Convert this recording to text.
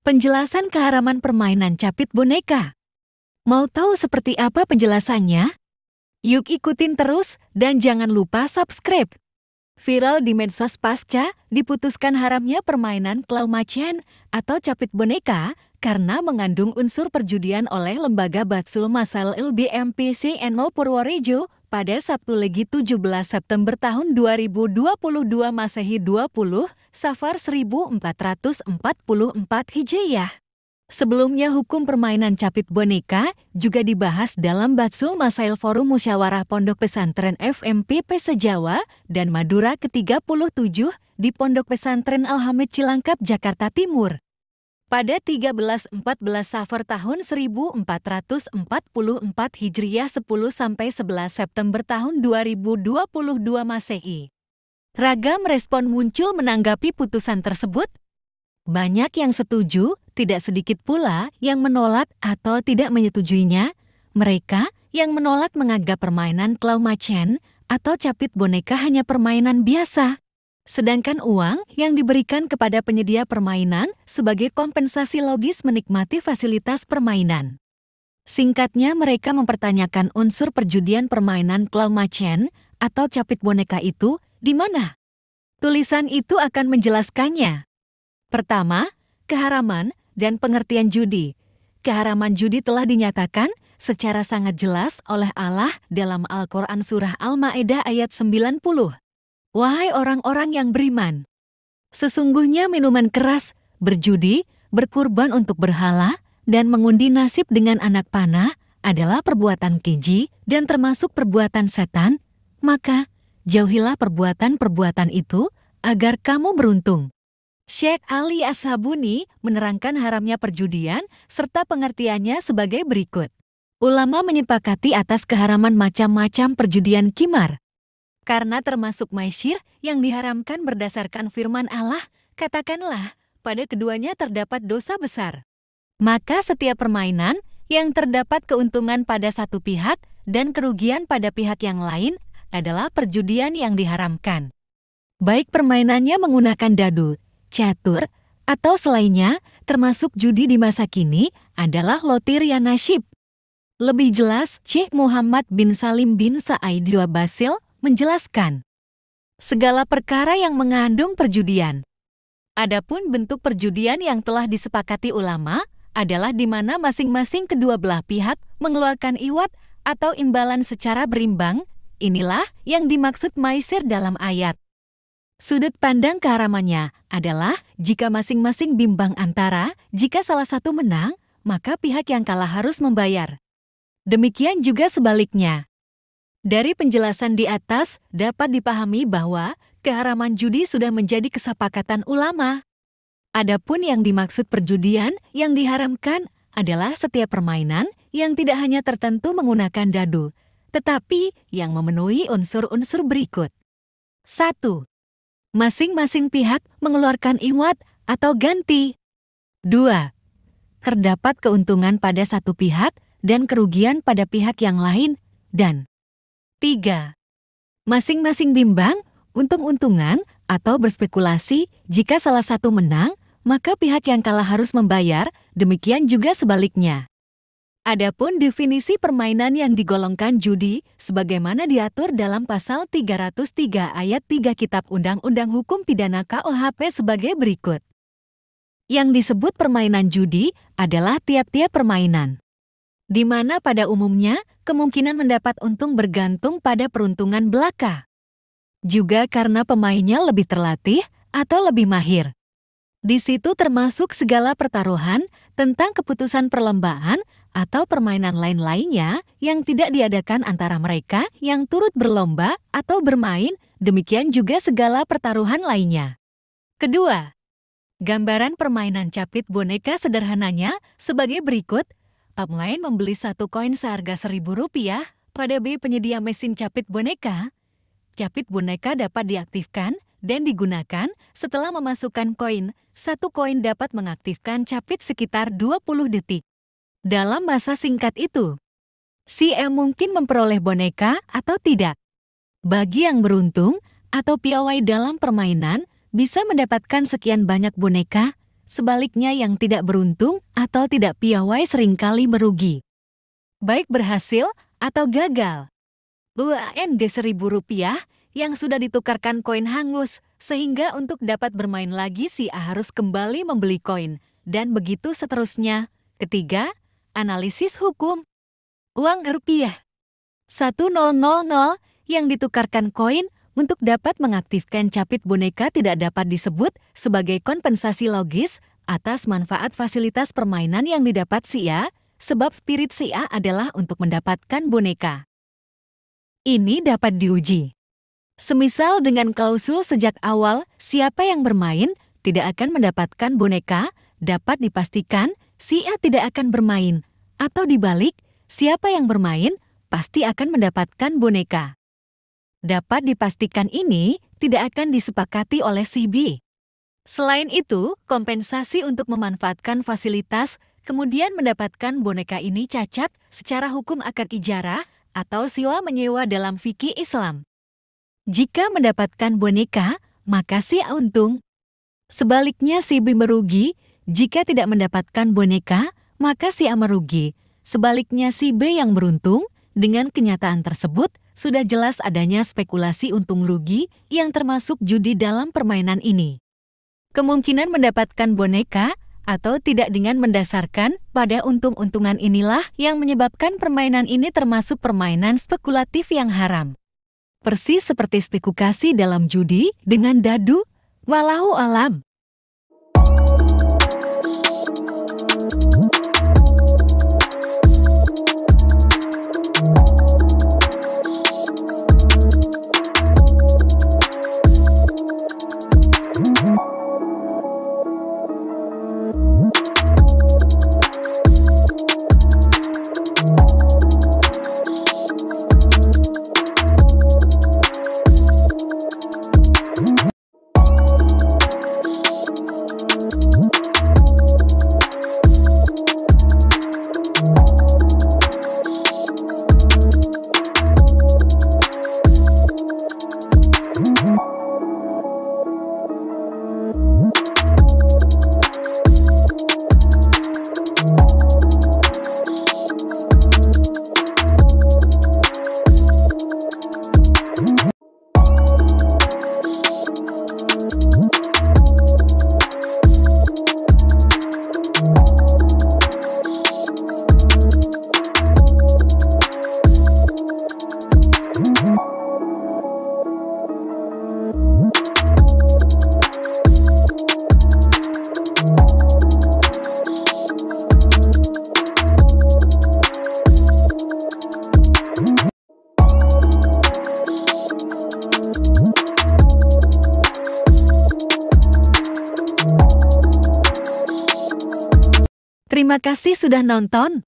Penjelasan keharaman permainan capit boneka. Mau tahu seperti apa penjelasannya? Yuk ikutin terus dan jangan lupa subscribe. Viral di medsos pasca diputuskan haramnya permainan claw machine atau capit boneka karena mengandung unsur perjudian oleh Lembaga Batsul Masail LBMPC NO Purworejo pada Sabtu Legi 17 September tahun 2022 Masehi 20 Safar 1444 Hijriyah. Sebelumnya hukum permainan capit boneka juga dibahas dalam Batsul Masail Forum Musyawarah Pondok Pesantren FMPP Sejawa dan Madura ke-37 di Pondok Pesantren Al-Hamid Cilangkap, Jakarta Timur. Pada 13-14 Safar tahun 1444 Hijriyah 10-11 September tahun 2022 Masehi. Ragam respon muncul menanggapi putusan tersebut. Banyak yang setuju, tidak sedikit pula yang menolak atau tidak menyetujuinya. Mereka yang menolak menganggap permainan claw machine atau capit boneka hanya permainan biasa. Sedangkan uang yang diberikan kepada penyedia permainan sebagai kompensasi logis menikmati fasilitas permainan. Singkatnya, mereka mempertanyakan unsur perjudian permainan claw machine atau capit boneka itu di mana? Tulisan itu akan menjelaskannya. Pertama, keharaman dan pengertian judi. Keharaman judi telah dinyatakan secara sangat jelas oleh Allah dalam Al-Quran Surah Al-Ma'idah ayat 90. Wahai orang-orang yang beriman, sesungguhnya minuman keras, berjudi, berkurban untuk berhala, dan mengundi nasib dengan anak panah adalah perbuatan keji dan termasuk perbuatan setan, maka jauhilah perbuatan-perbuatan itu agar kamu beruntung. Syekh Ali As-Sabuni menerangkan haramnya perjudian serta pengertiannya sebagai berikut. Ulama menyepakati atas keharaman macam-macam perjudian qimar. Karena termasuk maisir yang diharamkan berdasarkan firman Allah, katakanlah, pada keduanya terdapat dosa besar. Maka setiap permainan yang terdapat keuntungan pada satu pihak dan kerugian pada pihak yang lain adalah perjudian yang diharamkan. Baik permainannya menggunakan dadu, catur, atau selainnya, termasuk judi di masa kini, adalah loteria nasib. Lebih jelas, Syekh Muhammad bin Salim bin Sa'id Basil menjelaskan segala perkara yang mengandung perjudian. Adapun bentuk perjudian yang telah disepakati ulama adalah di mana masing-masing kedua belah pihak mengeluarkan iwat atau imbalan secara berimbang. Inilah yang dimaksud maisir dalam ayat. Sudut pandang keharamannya adalah jika masing-masing bimbang antara jika salah satu menang, maka pihak yang kalah harus membayar. Demikian juga sebaliknya. Dari penjelasan di atas, dapat dipahami bahwa keharaman judi sudah menjadi kesepakatan ulama. Adapun yang dimaksud perjudian yang diharamkan adalah setiap permainan yang tidak hanya tertentu menggunakan dadu, tetapi yang memenuhi unsur-unsur berikut. 1. Masing-masing pihak mengeluarkan iwat atau ganti. 2. Terdapat keuntungan pada satu pihak dan kerugian pada pihak yang lain, dan 3. Masing-masing bimbang, untung-untungan, atau berspekulasi. Jika salah satu menang, maka pihak yang kalah harus membayar, demikian juga sebaliknya. Adapun definisi permainan yang digolongkan judi, sebagaimana diatur dalam pasal 303 ayat 3 Kitab Undang-Undang Hukum Pidana KUHP sebagai berikut. Yang disebut permainan judi adalah tiap-tiap permainan, di mana pada umumnya kemungkinan mendapat untung bergantung pada peruntungan belaka. Juga karena pemainnya lebih terlatih atau lebih mahir. Di situ termasuk segala pertaruhan tentang keputusan perlombaan atau permainan lain-lainnya yang tidak diadakan antara mereka yang turut berlomba atau bermain, demikian juga segala pertaruhan lainnya. Kedua, gambaran permainan capit boneka sederhananya sebagai berikut. Pemain membeli satu koin seharga Rp1.000 pada B penyedia mesin capit boneka. Capit boneka dapat diaktifkan dan digunakan setelah memasukkan koin. Satu koin dapat mengaktifkan capit sekitar 20 detik. Dalam masa singkat itu, si M mungkin memperoleh boneka atau tidak. Bagi yang beruntung atau piawai dalam permainan bisa mendapatkan sekian banyak boneka, sebaliknya yang tidak beruntung atau tidak piawai seringkali merugi. Baik berhasil atau gagal. UANG Rp1.000 yang sudah ditukarkan koin hangus, sehingga untuk dapat bermain lagi si A harus kembali membeli koin, dan begitu seterusnya. Ketiga, analisis hukum. Uang rupiah 1.000 yang ditukarkan koin untuk dapat mengaktifkan capit boneka tidak dapat disebut sebagai kompensasi logis atas manfaat fasilitas permainan yang didapat si A, sebab spirit si A adalah untuk mendapatkan boneka. Ini dapat diuji. Semisal dengan klausul sejak awal, siapa yang bermain tidak akan mendapatkan boneka, dapat dipastikan si A tidak akan bermain, atau dibalik, siapa yang bermain pasti akan mendapatkan boneka. Dapat dipastikan ini tidak akan disepakati oleh si B. Selain itu, kompensasi untuk memanfaatkan fasilitas kemudian mendapatkan boneka ini cacat secara hukum akad ijarah atau sewa menyewa dalam fikih Islam. Jika mendapatkan boneka, maka si A untung. Sebaliknya si B merugi, jika tidak mendapatkan boneka, maka si A merugi. Sebaliknya si B yang beruntung. Dengan kenyataan tersebut, sudah jelas adanya spekulasi untung rugi yang termasuk judi dalam permainan ini. Kemungkinan mendapatkan boneka atau tidak dengan mendasarkan pada untung-untungan inilah yang menyebabkan permainan ini termasuk permainan spekulatif yang haram. Persis seperti spekulasi dalam judi dengan dadu, wallahu alam. Terima kasih sudah nonton.